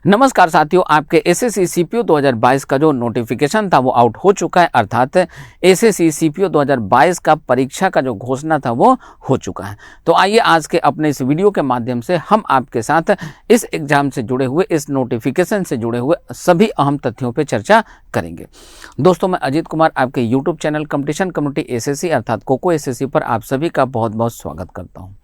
नमस्कार साथियों, आपके एसएससी सीपीओ 2022 का जो नोटिफिकेशन था वो आउट हो चुका है। अर्थात एसएससी सीपीओ 2022 का परीक्षा का जो घोषणा था वो हो चुका है। तो आइए आज के अपने इस वीडियो के माध्यम से हम आपके साथ इस एग्जाम से जुड़े हुए, इस नोटिफिकेशन से जुड़े हुए सभी अहम तथ्यों पर चर्चा करेंगे। दोस्तों, मैं अजीत कुमार आपके YouTube channel competition community SSC अर्थात कोको एसएससी पर आप सभी का बहुत बहुत स्वागत करता हूँ।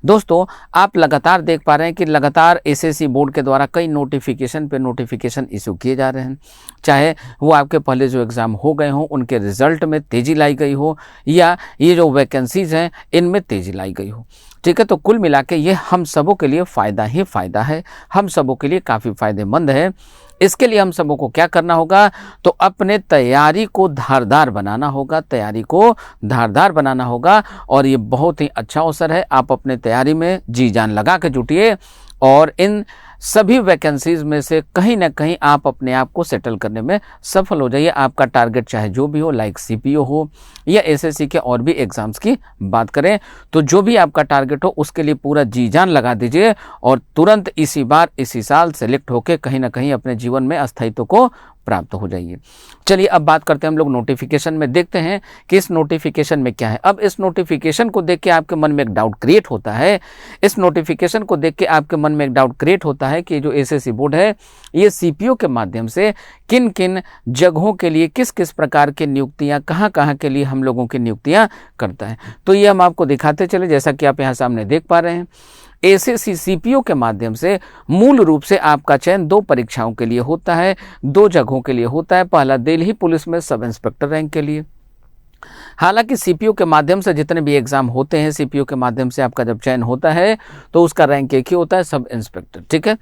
दोस्तों, आप लगातार देख पा रहे हैं कि लगातार एसएससी बोर्ड के द्वारा कई नोटिफिकेशन इशू किए जा रहे हैं। चाहे वो आपके पहले जो एग्ज़ाम हो गए हों उनके रिजल्ट में तेज़ी लाई गई हो, या ये जो वैकेंसीज़ हैं इनमें तेज़ी लाई गई हो। ठीक है, तो कुल मिला के ये हम सबों के लिए फ़ायदा ही फ़ायदा है, हम सबों के लिए काफ़ी फ़ायदेमंद है। इसके लिए हम सबों को क्या करना होगा, तो अपने तैयारी को धारदार बनाना होगा और ये बहुत ही अच्छा अवसर है। आप अपने तैयारी में जी जान लगा के जुटिए और इन सभी वैकेंसीज में से कहीं ना कहीं आप अपने आप को सेटल करने में सफल हो जाइए। आपका टारगेट चाहे जो भी हो, लाइक सीपीओ हो या एसएससी के और भी एग्जाम्स की बात करें, तो जो भी आपका टारगेट हो उसके लिए पूरा जी जान लगा दीजिए और तुरंत इसी साल सेलेक्ट होकर कहीं ना कहीं अपने जीवन में अस्थायित्व को प्राप्त हो जाइए। चलिए अब बात करते हैं हम लोग नोटिफिकेशन में, देखते हैं कि इस नोटिफिकेशन में क्या है। अब इस नोटिफिकेशन को देख के आपके मन में एक डाउट क्रिएट होता है। इस नोटिफिकेशन को देख के आपके मन में एक डाउट क्रिएट होता है कि जो एसएससी बोर्ड है ये सीपीओ के माध्यम से किन किन जगहों के लिए किस किस प्रकार की नियुक्तियां, कहाँ कहाँ के लिए हम लोगों की नियुक्तियां करता है। तो ये हम आपको दिखाते चले, जैसा कि आप यहाँ सामने देख पा रहे हैं। एसएससी सीपीओ के माध्यम से मूल रूप से आपका चयन दो परीक्षाओं के लिए होता है, दो जगहों के लिए होता है। पहला दिल्ली पुलिस में सब इंस्पेक्टर रैंक के लिए। हालांकि सीपीओ के माध्यम से जितने भी एग्जाम होते हैं, सीपीओ के माध्यम से आपका जब चयन होता है तो उसका रैंक एक ही होता है, सब इंस्पेक्टर। ठीक है,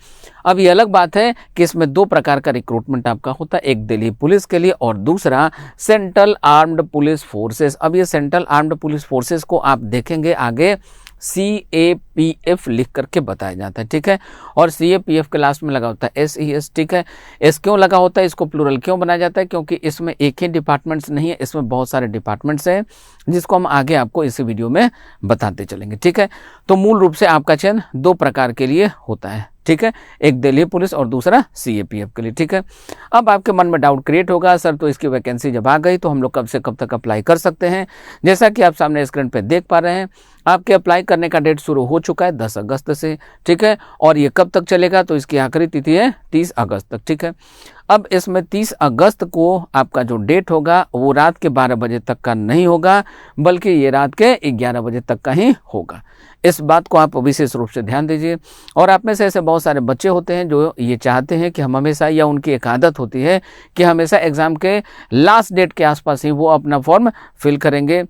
अब ये अलग बात है कि इसमें दो प्रकार का रिक्रूटमेंट आपका होता है, एक दिल्ली पुलिस के लिए और दूसरा सेंट्रल आर्म्ड पुलिस फोर्सेस। अब ये सेंट्रल आर्म्ड पुलिस फोर्सेस को आप देखेंगे आगे CAPF लिख करके बताया जाता है। ठीक है, और CAPF के लास्ट में लगा होता है SES। ठीक है, एस क्यों लगा होता है, इसको प्लूरल क्यों बनाया जाता है, क्योंकि इसमें एक ही डिपार्टमेंट्स नहीं है, इसमें बहुत सारे डिपार्टमेंट्स हैं जिसको हम आगे आपको इस वीडियो में बताते चलेंगे। ठीक है, तो मूल रूप से आपका चयन दो प्रकार के लिए होता है। ठीक है, एक दिल्ली पुलिस और दूसरा CAPF के लिए। ठीक है, अब आपके मन में डाउट क्रिएट होगा, सर तो इसकी वैकेंसी जब आ गई तो हम लोग कब से कब तक अप्लाई कर सकते हैं। जैसा कि आप सामने स्क्रीन पे देख पा रहे हैं, आपके अप्लाई करने का डेट शुरू हो चुका है 10 अगस्त से। ठीक है, और ये कब तक चलेगा, तो इसकी आखिरी तिथि है 30 अगस्त तक। ठीक है, अब इसमें 30 अगस्त को आपका जो डेट होगा वो रात के 12 बजे तक का नहीं होगा, बल्कि ये रात के 11 बजे तक का ही होगा। इस बात को आप विशेष रूप से ध्यान दीजिए। और आप में से ऐसे बहुत सारे बच्चे होते हैं जो ये चाहते हैं कि हम हमेशा, या उनकी एक आदत होती है कि हमेशा एग्ज़ाम के लास्ट डेट के आसपास ही वो अपना फॉर्म फिल करेंगे।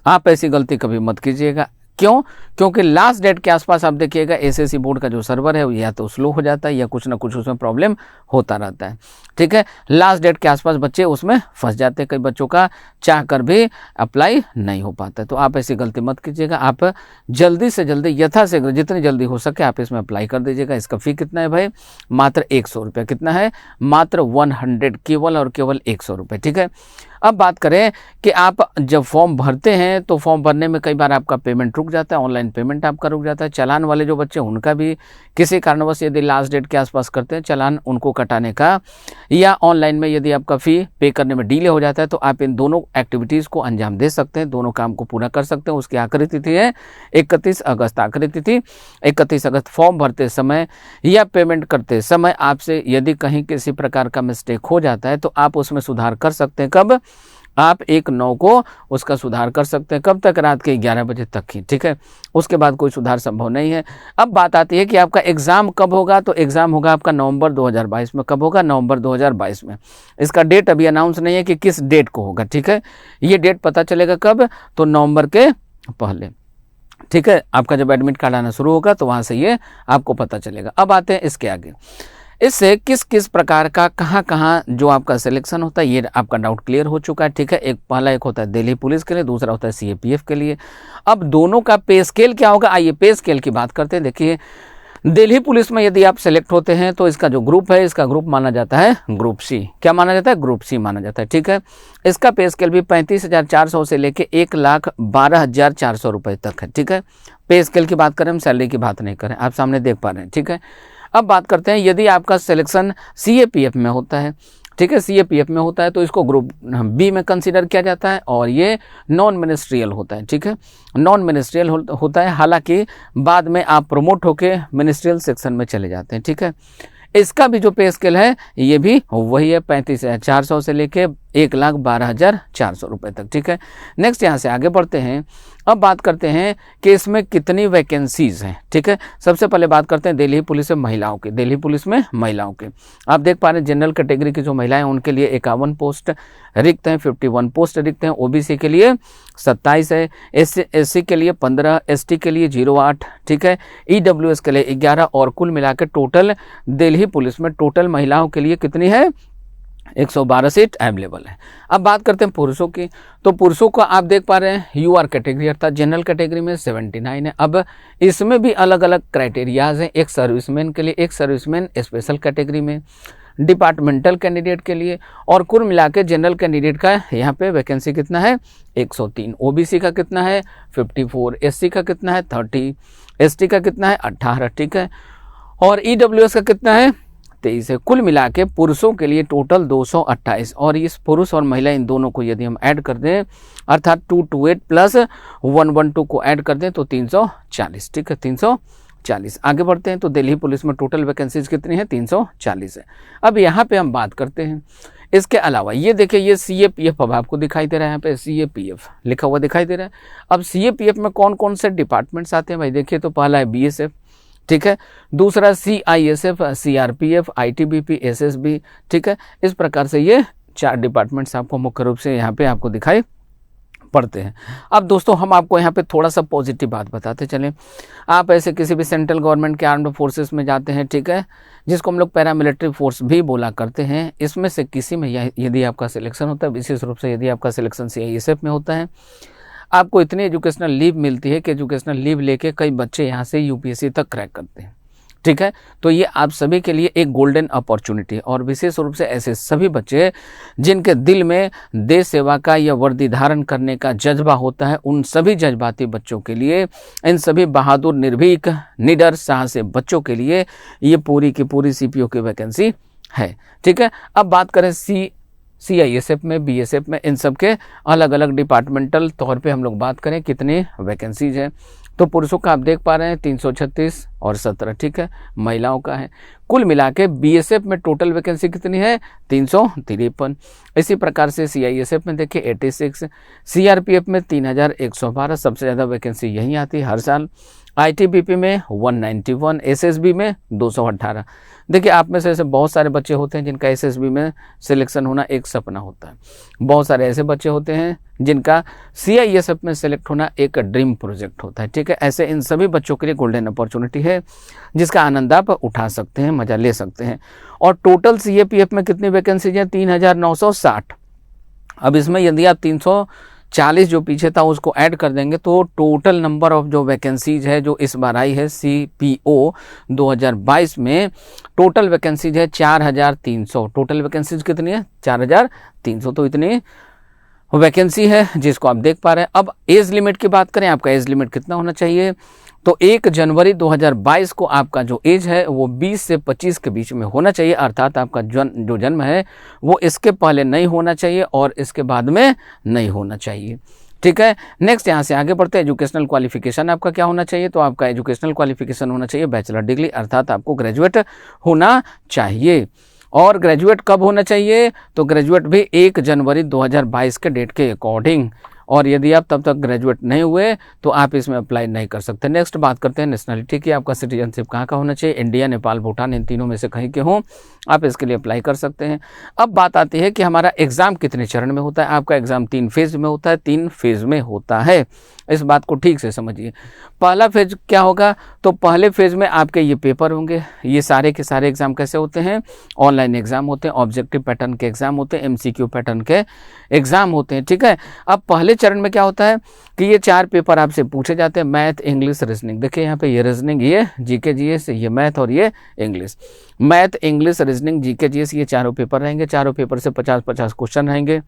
आप ऐसी गलती कभी मत कीजिएगा। क्यों? क्योंकि लास्ट डेट के आसपास आप देखिएगा एसएससी बोर्ड का जो सर्वर है या तो स्लो हो जाता है या कुछ ना कुछ उसमें प्रॉब्लम होता रहता है। ठीक है, लास्ट डेट के आसपास बच्चे उसमें फंस जाते हैं, कई बच्चों का चाह कर भी अप्लाई नहीं हो पाता है। तो आप ऐसी गलती मत कीजिएगा। आप जल्दी से जल्दी, यथाशीघ्र जितनी जल्दी हो सके आप इसमें अप्लाई कर दीजिएगा। इसका फ़ी कितना है भाई? मात्र 100 रुपये। कितना है? मात्र 100, केवल और केवल 100 रुपये। ठीक है, अब बात करें कि आप जब फॉर्म भरते हैं तो फॉर्म भरने में कई बार आपका पेमेंट रुक जाता है, ऑनलाइन पेमेंट आपका रुक जाता है। चालान वाले जो बच्चे उनका भी किसी कारणवश यदि लास्ट डेट के आसपास करते हैं चालान उनको कटाने का, या ऑनलाइन में यदि आपका फ़ी पे करने में डिले हो जाता है, तो आप इन दोनों एक्टिविटीज़ को अंजाम दे सकते हैं, दोनों काम को पूरा कर सकते हैं। उसकी आखिरी तिथि है 31 अगस्त। आखिरी तिथि 31 अगस्त। फॉर्म भरते समय या पेमेंट करते समय आपसे यदि कहीं किसी प्रकार का मिस्टेक हो जाता है तो आप उसमें सुधार कर सकते हैं। कब? आप 1/9 को उसका सुधार कर सकते हैं। कब तक? रात के 11 बजे तक ही। ठीक है, उसके बाद कोई सुधार संभव नहीं है। अब बात आती है कि आपका एग्ज़ाम कब होगा, तो एग्ज़ाम होगा आपका नवंबर 2022 में। कब होगा? नवंबर 2022 में। इसका डेट अभी अनाउंस नहीं है कि किस डेट को होगा। ठीक है, ये डेट पता चलेगा कब? तो नवंबर के पहले। ठीक है, आपका जब एडमिट कार्ड आना शुरू होगा तो वहाँ से ये आपको पता चलेगा। अब आते हैं इसके आगे, इससे किस किस प्रकार का कहाँ कहाँ जो आपका सिलेक्शन होता है, ये आपका डाउट क्लियर हो चुका है। ठीक है, एक होता है दिल्ली पुलिस के लिए, दूसरा होता है CAPF के लिए। अब दोनों का पे स्केल क्या होगा, आइए पे स्केल की बात करते हैं। देखिए, दिल्ली पुलिस में यदि आप सेलेक्ट होते हैं तो इसका जो ग्रुप है, इसका ग्रुप माना जाता है ग्रुप C। क्या माना जाता है? ग्रुप C माना जाता है। ठीक है, इसका पे स्केल भी 35,400 से लेके 1,12,400 रुपये तक है। ठीक है, पे स्केल की बात करें, हम सैलरी की बात नहीं करें, आप सामने देख पा रहे हैं। ठीक है, अब बात करते हैं यदि आपका सिलेक्शन CAPF में होता है, ठीक है, CAPF में होता है तो इसको ग्रुप B में कंसीडर किया जाता है और ये नॉन मिनिस्ट्रियल होता है, ठीक है, नॉन मिनिस्ट्रियल होता है। हालांकि बाद में आप प्रमोट होके मिनिस्ट्रियल सेक्शन में चले जाते हैं, ठीक है। इसका भी जो पे स्केल है ये भी वही है, 35,400 से लेके 1,12,400 रुपये तक, ठीक है। नेक्स्ट यहाँ से आगे बढ़ते हैं। अब बात करते हैं कि इसमें कितनी वैकेंसीज हैं, ठीक है। सबसे पहले बात करते हैं दिल्ली पुलिस में महिलाओं की। दिल्ली पुलिस में महिलाओं के आप देख पा रहे हैं जनरल कैटेगरी की जो महिलाएं उनके लिए 51 पोस्ट रिक्त हैं, 51 पोस्ट रिक्त हैं। OBC के लिए 27 है, SC के लिए 15, ST के लिए 08, ठीक है, EWS के लिए 11 और कुल मिलाकर टोटल दिल्ली पुलिस में टोटल महिलाओं के लिए कितनी है, 112 सीट अवेलेबल है। अब बात करते हैं पुरुषों की, तो पुरुषों को आप देख पा रहे हैं UR कैटेगरी अर्थात जनरल कैटेगरी में 79 है। अब इसमें भी अलग अलग क्राइटेरियाज हैं, एक सर्विसमैन के लिए, एक सर्विसमैन स्पेशल कैटेगरी में, डिपार्टमेंटल कैंडिडेट के लिए, और कुल मिला के जनरल कैंडिडेट का यहाँ पे वैकेंसी कितना है, 103, OBC का कितना है 54, SC का कितना है 30, ST का कितना है 18, ठीक है, और EWS का कितना है 23 है। कुल मिला के पुरुषों के लिए टोटल 228, और इस पुरुष और महिला इन दोनों को यदि हम ऐड कर दें अर्थात 228 प्लस 112 को ऐड कर दें तो 340, ठीक है, 340। आगे बढ़ते हैं तो दिल्ली पुलिस में टोटल वैकेंसीज कितनी है, 340 है। अब यहाँ पे हम बात करते हैं इसके अलावा ये देखिए ये CAPF अब आपको दिखाई दे रहा है, यहाँ पे CAPF लिखा हुआ दिखाई दे रहा है। अब CAPF में कौन कौन से डिपार्टमेंट्स आते हैं भाई देखिए, तो पहला है BSF, ठीक है, दूसरा CISF, CRPF, ITBP, SSB, ठीक है। इस प्रकार से ये 4 डिपार्टमेंट्स आपको मुख्य रूप से यहाँ पे आपको दिखाई पड़ते हैं। अब दोस्तों हम आपको यहाँ पे थोड़ा सा पॉजिटिव बात बताते चलें। आप ऐसे किसी भी सेंट्रल गवर्नमेंट के आर्म्ड फोर्सेस में जाते हैं, ठीक है, जिसको हम लोग पैरामिलिट्री फोर्स भी बोला करते हैं, इसमें से किसी में यदि आपका सिलेक्शन होता है, विशेष रूप से यदि आपका सिलेक्शन CISF में होता है, आपको इतनी एजुकेशनल लीव मिलती है कि एजुकेशनल लीव लेके कई बच्चे यहाँ से UPSC तक क्रैक करते हैं, ठीक है। तो ये आप सभी के लिए एक गोल्डन अपॉर्चुनिटी, और विशेष रूप से ऐसे सभी बच्चे जिनके दिल में देश सेवा का या वर्दी धारण करने का जज्बा होता है, उन सभी जज्बाती बच्चों के लिए, इन सभी बहादुर, निर्भीक, निडर, साहसी बच्चों के लिए ये पूरी की पूरी CPO की वैकेंसी है, ठीक है। अब बात करें CISF में, BSF में, इन सब के अलग अलग डिपार्टमेंटल तौर पे हम लोग बात करें कितनी वैकेंसीज है, तो पुरुषों का आप देख पा रहे हैं 336 और 17, ठीक है, महिलाओं का है। कुल मिला के BSF में टोटल वैकेंसी कितनी है 353। इसी प्रकार से CISF में देखिए 86, CRPF में 3112, सबसे ज़्यादा वैकेंसी यहीं आती है हर साल। ITBP में 191, SSB में 218। देखिए आप में से ऐसे बहुत सारे बच्चे होते हैं जिनका SSB में सिलेक्शन होना एक सपना होता है, बहुत सारे ऐसे बच्चे होते हैं जिनका CISF में सिलेक्ट होना एक ड्रीम प्रोजेक्ट होता है, ठीक है। ऐसे इन सभी बच्चों के लिए गोल्डन अपॉर्चुनिटी है जिसका आनंद आप उठा सकते हैं, मजा ले सकते हैं। और टोटल CAPF में कितनी वैकेंसीज हैं 3960। अब इसमें यदि आप 340 जो पीछे था उसको ऐड कर देंगे तो टोटल नंबर ऑफ जो वैकेंसीज है जो इस बार आई है CPO 2022 में, टोटल वैकेंसीज है 4300। टोटल वैकेंसीज कितनी है 4300, तो इतनी वैकेंसी है जिसको आप देख पा रहे हैं। अब एज लिमिट की बात करें, आपका एज लिमिट कितना होना चाहिए, तो 1 जनवरी 2022 को आपका जो एज है वो 20 से 25 के बीच में होना चाहिए, अर्थात आपका जो जन्म है वो इसके पहले नहीं होना चाहिए और इसके बाद में नहीं होना चाहिए, ठीक है। नेक्स्ट यहाँ से आगे बढ़ते हैं, एजुकेशनल क्वालिफिकेशन आपका क्या होना चाहिए, तो आपका एजुकेशनल क्वालिफिकेशन होना चाहिए बैचलर डिग्री, अर्थात आपको ग्रेजुएट होना चाहिए। और ग्रेजुएट कब होना चाहिए, तो ग्रेजुएट भी 1 जनवरी 2022 के डेट के अकॉर्डिंग, और यदि आप तब तक ग्रेजुएट नहीं हुए तो आप इसमें अप्लाई नहीं कर सकते। नेक्स्ट बात करते हैं नेशनलिटी की, आपका सिटीजनशिप कहाँ का होना चाहिए, इंडिया, नेपाल, भूटान, इन तीनों में से कहीं के हों आप इसके लिए अप्लाई कर सकते हैं। अब बात आती है कि हमारा एग्ज़ाम कितने चरण में होता है। आपका एग्ज़ाम 3 फेज़ में होता है, 3 फेज़ में होता है, इस बात को ठीक से समझिए। पहला फेज़ क्या होगा, तो पहले फेज़ में आपके ये पेपर होंगे, ये सारे के सारे एग्ज़ाम कैसे होते हैं, ऑनलाइन एग्ज़ाम होते हैं, ऑब्जेक्टिव पैटर्न के एग्ज़ाम होते हैं, MCQ पैटर्न के एग्ज़ाम होते हैं, ठीक है। अब पहले चरण में क्या होता है कि ये 4 पेपर आपसे पूछे जाते हैं, मैथ, इंग्लिश, रीजनिंग। देखिए यहाँ पे ये रीजनिंग, ये GK GS, ये मैथ और ये English. Math, English, reasoning, GK GS ये चारों पेपर रहेंगे, चारों पेपर से 50-50 क्वेश्चन रहेंगे।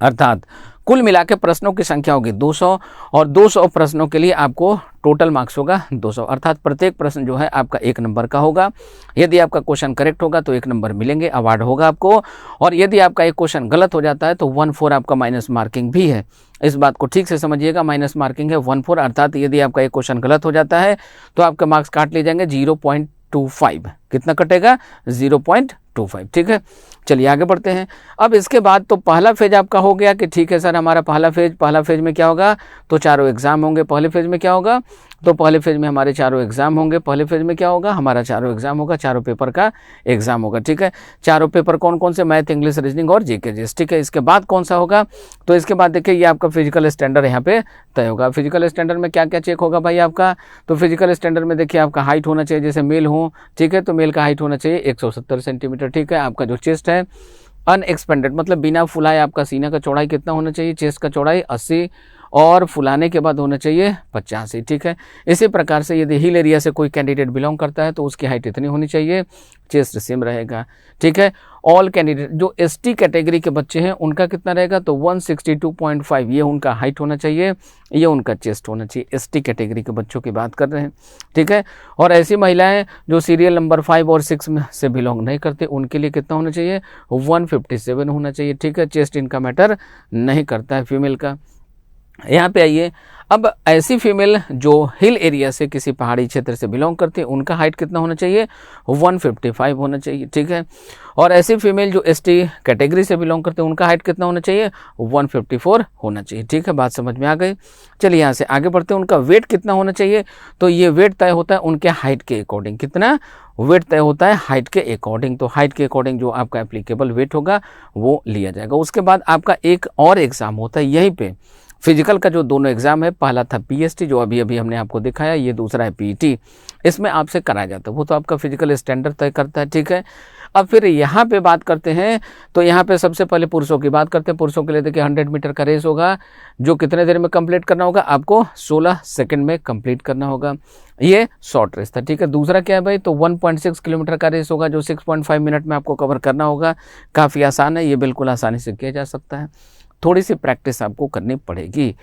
अर्थात कुल मिला के प्रश्नों की संख्या होगी 200 और 200 प्रश्नों के लिए आपको टोटल मार्क्स होगा 200, अर्थात प्रत्येक प्रश्न जो है आपका 1 नंबर का होगा। यदि आपका क्वेश्चन करेक्ट होगा तो 1 नंबर मिलेंगे, अवार्ड होगा आपको। और यदि आपका एक क्वेश्चन गलत हो जाता है तो 1/4 आपका माइनस मार्किंग भी है। इस बात को ठीक से समझिएगा, माइनस मार्किंग है 1/4, अर्थात यदि आपका एक क्वेश्चन गलत हो जाता है तो आपके मार्क्स काट लिए जाएंगे 0.25। कितना कटेगा? 0.25। ठीक है, चलिए आगे बढ़ते हैं। अब इसके बाद तो पहला फेज आपका हो गया कि ठीक है सर हमारा पहला फेज में क्या होगा, तो चारों एग्जाम होंगे। पहले फेज में क्या होगा, तो पहले फेज में हमारे चारों एग्जाम होंगे। पहले फेज में क्या होगा, हमारा चारों एग्जाम होगा, चारों पेपर का एग्जाम होगा। ठीक है, चारों पेपर कौन कौन से, मैथ, इंग्लिश, रीजनिंग और जीके जीएस। ठीक है, इसके बाद कौन सा होगा, तो इसके बाद देखिए ये आपका फिजिकल स्टैंडर्ड यहाँ पे तय होगा। फिजिकल स्टैंडर्ड में क्या क्या चेक होगा भाई आपका, तो फिजिकल स्टैंडर्ड में देखिए आपका हाइट होना चाहिए, जैसे मेल हो, ठीक है, तो मेल का हाइट होना चाहिए 170 सेंटीमीटर। ठीक है, आपका जो चेस्ट है अनएक्सपेंडेड मतलब बिना फुलाए आपका सीना का चौड़ाई कितना होना चाहिए, चेस्ट का चौड़ाई 80 और फुलाने के बाद होना चाहिए 85। ठीक है, इसी प्रकार से यदि हिल एरिया से कोई कैंडिडेट बिलोंग करता है तो उसकी हाइट इतनी होनी चाहिए, चेस्ट सेम रहेगा। ठीक है, ऑल कैंडिडेट जो एसटी कैटेगरी के बच्चे हैं उनका कितना रहेगा, तो 162.5 ये उनका हाइट होना चाहिए, ये उनका चेस्ट होना चाहिए। एसटी कैटेगरी के बच्चों की बात कर रहे हैं। ठीक है, और ऐसी महिलाएं जो सीरियल नंबर 5 और 6 में से बिलोंग नहीं करते उनके लिए कितना होना चाहिए, 157 होना चाहिए। ठीक है, चेस्ट इनका मैटर नहीं करता है फीमेल का। यहाँ पे आइए, अब ऐसी फीमेल जो हिल एरिया से किसी पहाड़ी क्षेत्र से बिलोंग करती है उनका हाइट कितना होना चाहिए, 155 होना चाहिए। ठीक है, और ऐसी फीमेल जो एसटी कैटेगरी से बिलोंग करते हैं उनका हाइट कितना होना चाहिए, 154 होना चाहिए। ठीक है, बात समझ में आ गई। चलिए यहाँ से आगे बढ़ते हैं। उनका वेट कितना होना चाहिए, तो ये वेट तय होता है उनके हाइट के अकॉर्डिंग। कितना वेट तय होता है, हाइट के अकॉर्डिंग। तो हाइट के अकॉर्डिंग जो आपका एप्लीकेबल वेट होगा वो लिया जाएगा। उसके बाद आपका एक और एग्जाम होता है यहीं पे फिजिकल का, जो दोनों एग्जाम है, पहला था पीएसटी जो अभी अभी हमने आपको दिखाया, ये दूसरा है पीटी। इसमें आपसे कराया जाता है, वो तो आपका फिजिकल स्टैंडर्ड तय करता है। ठीक है, अब फिर यहाँ पे बात करते हैं, तो यहाँ पे सबसे पहले पुरुषों की बात करते हैं। पुरुषों के लिए देखिए 100 मीटर का रेस होगा, जो कितने देर में कंप्लीट करना होगा, आपको 16 सेकंड में कंप्लीट करना होगा। ये शॉर्ट रेस था। ठीक है, दूसरा क्या है भाई, तो 1.6 किलोमीटर का रेस होगा, जो 6.5 मिनट में आपको कवर करना होगा। काफ़ी आसान है, ये बिल्कुल आसानी से किया जा सकता है, थोड़ी सी प्रैक्टिस आपको करनी पड़ेगी।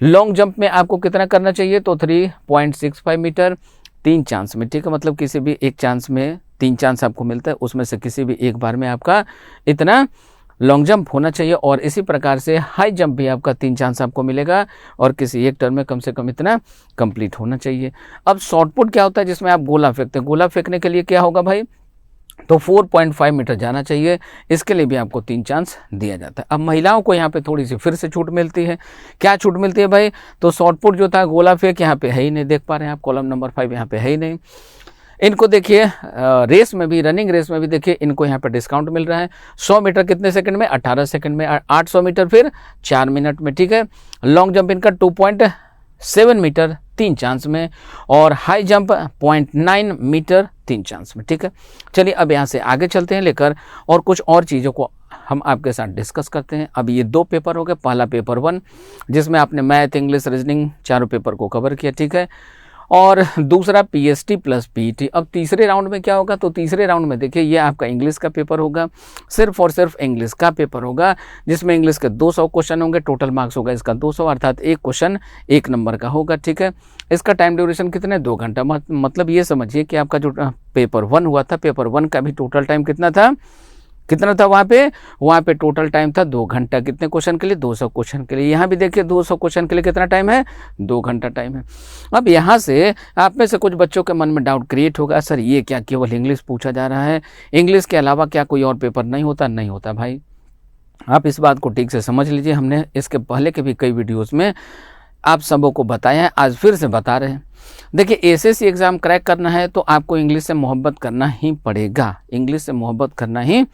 लॉन्ग जंप में आपको कितना करना चाहिए, तो 3.65 मीटर 3 चांस में। ठीक है, मतलब किसी भी एक चांस में 3 चांस आपको मिलता है, उसमें से किसी भी एक बार में आपका इतना लॉन्ग जंप होना चाहिए। और इसी प्रकार से हाई जंप भी आपका 3 चांस आपको मिलेगा और किसी एक टर्न में कम से कम इतना कंप्लीट होना चाहिए। अब शॉर्टपुट क्या होता है, जिसमें आप गोला फेंकते हैं। गोला फेंकने के लिए क्या होगा भाई, तो 4.5 मीटर जाना चाहिए, इसके लिए भी आपको 3 चांस दिया जाता है। अब महिलाओं को यहाँ पे थोड़ी सी फिर से छूट मिलती है। क्या छूट मिलती है भाई, तो शॉर्टपुट जो था गोला फेंक यहाँ पे है ही नहीं, देख पा रहे हैं आप, कॉलम नंबर 5 यहाँ पे है ही नहीं। इनको देखिए रेस में भी, रनिंग रेस में भी देखिए इनको यहाँ पे डिस्काउंट मिल रहा है। 100 मीटर कितने सेकंड में, 18 सेकंड में। 800 मीटर फिर 4 मिनट में। ठीक है, लॉन्ग जंप इनका 2.7 मीटर 3 चांस में, और हाई जंप 0.9 मीटर 3 चांस में। ठीक है, चलिए अब यहाँ से आगे चलते हैं लेकर, और कुछ और चीज़ों को हम आपके साथ डिस्कस करते हैं। अब ये 2 पेपर हो गए, पहला पेपर 1 जिसमें आपने मैथ, इंग्लिश, रीजनिंग चारों पेपर को कवर किया। ठीक है, और दूसरा पीएसटी प्लस पीटी। अब तीसरे राउंड में क्या होगा, तो तीसरे राउंड में देखिए ये आपका इंग्लिश का पेपर होगा, सिर्फ और सिर्फ इंग्लिश का पेपर होगा, जिसमें इंग्लिश के 200 क्वेश्चन होंगे। टोटल मार्क्स होगा इसका 200, अर्थात एक क्वेश्चन 1 नंबर का होगा। ठीक है, इसका टाइम ड्यूरेशन कितना है, 2 घंटा। मतलब ये समझिए कि आपका जो पेपर 1 हुआ था, पेपर 1 का भी टोटल टाइम कितना था वहाँ पे टोटल टाइम था 2 घंटा। कितने क्वेश्चन के लिए, 200 क्वेश्चन के लिए। यहाँ भी देखिए 200 क्वेश्चन के लिए कितना टाइम है, 2 घंटा टाइम है। अब यहाँ से आप में से कुछ बच्चों के मन में डाउट क्रिएट होगा, सर ये क्या केवल इंग्लिश पूछा जा रहा है, इंग्लिश के अलावा क्या कोई और पेपर नहीं होता। नहीं होता भाई, आप इस बात को ठीक से समझ लीजिए। हमने इसके पहले के भी कई वीडियोज़ में आप सबों को बताया है, आज फिर से बता रहे हैं। देखिए एसएससी एग्ज़ाम क्रैक करना है तो आपको इंग्लिश से मोहब्बत करना ही पड़ेगा, इंग्लिश से मोहब्बत करना ही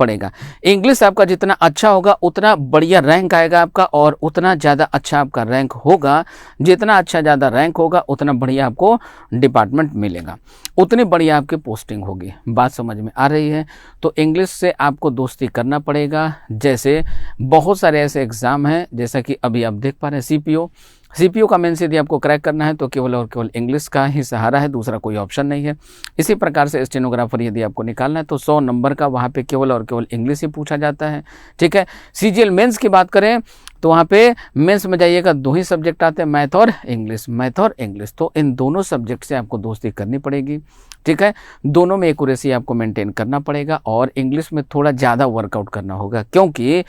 पड़ेगा। इंग्लिश आपका जितना अच्छा होगा उतना बढ़िया रैंक आएगा आपका, और उतना ज़्यादा अच्छा आपका रैंक होगा। जितना अच्छा ज़्यादा रैंक होगा उतना बढ़िया आपको डिपार्टमेंट मिलेगा, उतनी बढ़िया आपकी पोस्टिंग होगी। बात समझ में आ रही है। तो इंग्लिश से आपको दोस्ती करना पड़ेगा। जैसे बहुत सारे ऐसे एग्ज़ाम हैं, जैसा कि अभी आप देख पा रहे हैं सीपीओ, सीपीयू का मेंस यदि आपको क्रैक करना है तो केवल और केवल इंग्लिश का ही सहारा है, दूसरा कोई ऑप्शन नहीं है। इसी प्रकार से स्टेनोग्राफर यदि आपको निकालना है तो 100 नंबर का वहाँ पे केवल और केवल इंग्लिश ही पूछा जाता है, ठीक है। सीजीएल मेंस की बात करें तो वहाँ पे मेंस में जाइएगा, 2 ही सब्जेक्ट आते हैं, मैथ और इंग्लिश, मैथ और इंग्लिश। तो इन दोनों सब्जेक्ट से आपको दोस्ती करनी पड़ेगी, ठीक है। दोनों में एक्यूरेसी आपको मेंटेन करना पड़ेगा और इंग्लिश में थोड़ा ज़्यादा वर्कआउट करना होगा, क्योंकि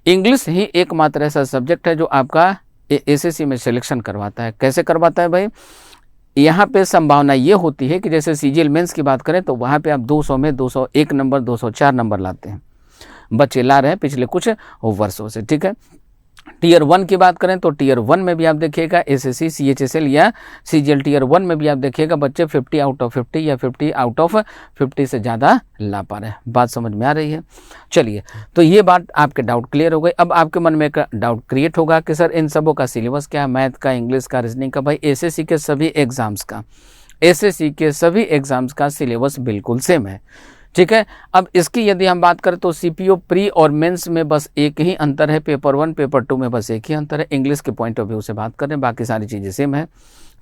इंग्लिश ही एकमात्र ऐसा सब्जेक्ट है जो आपका एसएससी में सिलेक्शन करवाता है। कैसे करवाता है भाई? यहाँ पे संभावना ये होती है कि जैसे सीजीएल मेंस की बात करें तो वहाँ पे आप 200 में 201 नंबर, 204 नंबर लाते हैं, बच्चे ला रहे हैं पिछले कुछ वर्षों से, ठीक है। टीयर 1 की बात करें तो टीयर 1 में भी आप देखिएगा एसएससी, सीएचएसएल या सीजीएल टीयर 1 में भी आप देखिएगा बच्चे 50 आउट ऑफ 50 या 50 आउट ऑफ 50 से ज़्यादा ला पा रहे हैं। बात समझ में आ रही है? चलिए, तो ये बात आपके डाउट क्लियर हो गई। अब आपके मन में एक डाउट क्रिएट होगा कि सर इन सबों का सिलेबस क्या है, मैथ का, इंग्लिश का, रीजनिंग का। भाई एसएससी के सभी एग्जाम्स का, एसएससी के सभी एग्जाम्स का सिलेबस बिल्कुल सेम है, ठीक है। अब इसकी यदि हम बात करें तो सीपीओ प्री और मेंस में बस एक ही अंतर है, पेपर 1 पेपर 2 में बस एक ही अंतर है। इंग्लिश के पॉइंट ऑफ व्यू से बात करें बाकी सारी चीज़ें सेम है,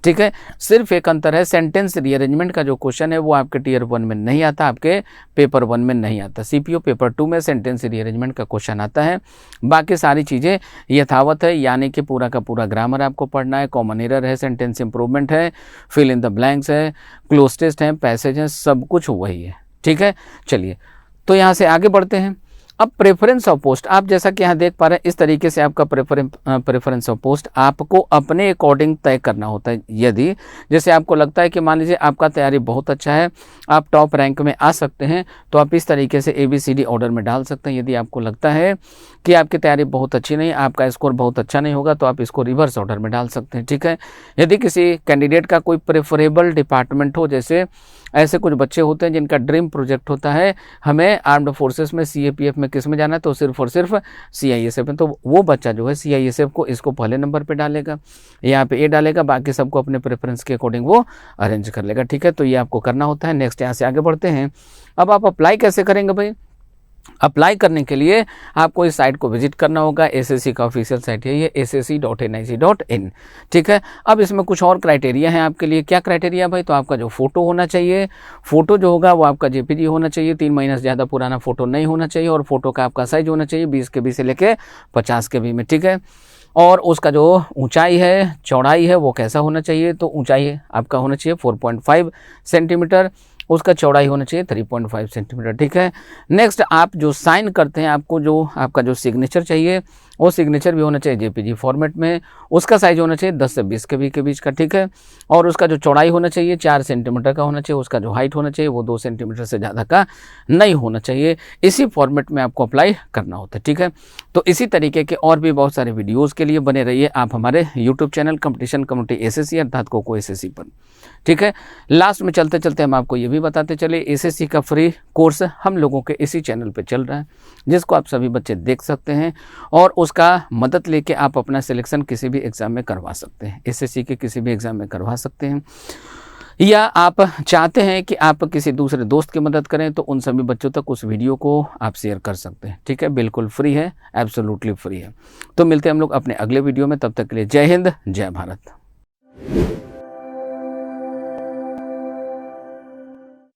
ठीक है। सिर्फ एक अंतर है, सेंटेंस रीअरेंजमेंट का जो क्वेश्चन है वो आपके टीयर 1 में नहीं आता, आपके पेपर 1 में नहीं आता। सीपीओ पेपर 2 में सेंटेंस रीअरेंजमेंट का क्वेश्चन आता है, बाकी सारी चीज़ें यथावत है, यानी कि पूरा का पूरा ग्रामर आपको पढ़ना है, कॉमन एरर है, सेंटेंस इंप्रूवमेंट है, फिल इन द ब्लैंक्स है, क्लोज टेस्ट है, पैसेज है, सब कुछ वही है, ठीक है। चलिए, तो यहाँ से आगे बढ़ते हैं। अब प्रेफरेंस ऑफ पोस्ट, आप जैसा कि यहाँ देख पा रहे हैं इस तरीके से आपका प्रेफरेंस ऑफ पोस्ट आपको अपने अकॉर्डिंग तय करना होता है। यदि जैसे आपको लगता है कि मान लीजिए आपका तैयारी बहुत अच्छा है, आप टॉप रैंक में आ सकते हैं, तो आप इस तरीके से ABCD ऑर्डर में डाल सकते हैं। यदि आपको लगता है कि आपकी तैयारी बहुत अच्छी नहीं, आपका स्कोर बहुत अच्छा नहीं होगा, तो आप इसको रिवर्स ऑर्डर में डाल सकते हैं, ठीक है। यदि किसी कैंडिडेट का कोई प्रेफरेबल डिपार्टमेंट हो, जैसे ऐसे कुछ बच्चे होते हैं जिनका ड्रीम प्रोजेक्ट होता है हमें आर्म्ड फोर्सेस में CAPF में किस में जाना है, तो सिर्फ और सिर्फ CISF में, तो वो बच्चा जो है CISF को इसको पहले नंबर पे डालेगा, यहाँ पे A डालेगा, बाकी सबको अपने प्रेफरेंस के अकॉर्डिंग वो अरेंज कर लेगा, ठीक है। तो ये आपको करना होता है। नेक्स्ट यहाँ से आगे बढ़ते हैं। अब आप अप्लाई कैसे करेंगे भाई? अप्लाई करने के लिए आपको इस साइट को विजिट करना होगा। एसएससी का ऑफिशियल साइट है ये, ssc.nic.in, ठीक है। अब इसमें कुछ और क्राइटेरिया हैं आपके लिए। क्या क्राइटेरिया भाई? तो आपका जो फोटो होना चाहिए, फोटो जो होगा वो आपका JPG होना चाहिए, 3 महीने से ज़्यादा पुराना फोटो नहीं होना चाहिए, और फोटो का आपका साइज होना चाहिए 20 KB से लेके 50 KB में, ठीक है। और उसका जो ऊंचाई है, चौड़ाई है, वो कैसा होना चाहिए? तो ऊंचाई आपका होना चाहिए 4.5 सेंटीमीटर, उसका चौड़ाई होना चाहिए 3.5 सेंटीमीटर, ठीक है। नेक्स्ट, आप जो साइन करते हैं, आपको जो आपका जो सिग्नेचर चाहिए वो सिग्नेचर भी होना चाहिए JPG फॉर्मेट में, उसका साइज होना चाहिए 10 से 20 KB के बीच का, ठीक है। और उसका जो चौड़ाई होना चाहिए 4 सेंटीमीटर का होना चाहिए, उसका जो हाइट होना चाहिए वो 2 सेंटीमीटर से ज़्यादा का नहीं होना चाहिए। इसी फॉर्मेट में आपको अप्लाई करना होता है, ठीक है। तो इसी तरीके के और भी बहुत सारे वीडियोज़ के लिए बने रहिए आप हमारे YouTube channel competition community SSC अर्थात कोको SSC पर, ठीक है। लास्ट में चलते चलते हम आपको ये भी बताते चले, SSC का फ्री कोर्स हम लोगों के इसी चैनल पे चल रहा है, जिसको आप सभी बच्चे देख सकते हैं, और उसका मदद लेके आप अपना सिलेक्शन किसी भी एग्ज़ाम में करवा सकते हैं। SSC के किसी भी एग्ज़ाम में करवा सकते हैं, या आप चाहते हैं कि आप किसी दूसरे दोस्त की मदद करें तो उन सभी बच्चों तक उस वीडियो को आप शेयर कर सकते हैं, ठीक है। बिल्कुल फ्री है, एब्सोल्युटली फ्री है। तो मिलते हैं हम लोग अपने अगले वीडियो में, तब तक के लिए जय हिंद, जय भारत।